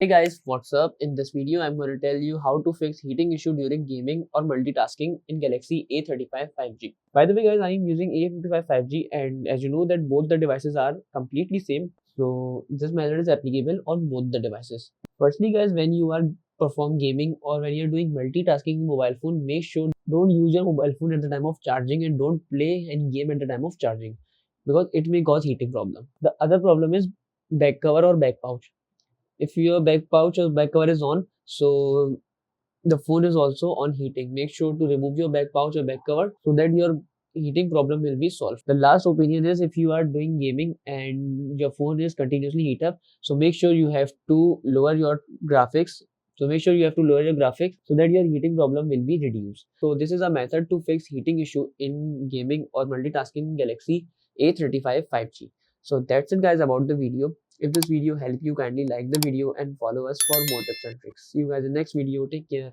Hey guys, what's up? In this video, I'm going to tell you how to fix heating issue during gaming or multitasking in Galaxy A35 5G. By the way guys, I am using A55 5G and as you know that both the devices are completely same. So this method is applicable on both the devices. Firstly guys, when you are perform gaming or when you're doing multitasking in mobile phone, make sure don't use your mobile phone at the time of charging and don't play any game at the time of charging because it may cause heating problem. The other problem is back cover or back pouch. If your back pouch or back cover is on, so the phone is also on heating. Make sure to remove your back pouch or back cover so that your heating problem will be solved. The last opinion is if you are doing gaming and your phone is continuously heat up, so make sure you have to lower your graphics. So make sure you have to lower your graphics so that your heating problem will be reduced. So this is a method to fix heating issue in gaming or multitasking Galaxy A35 5G. So that's it guys about the video. If this video helped you, kindly like the video and follow us for more tips and tricks. See you guys in the next video. Take care.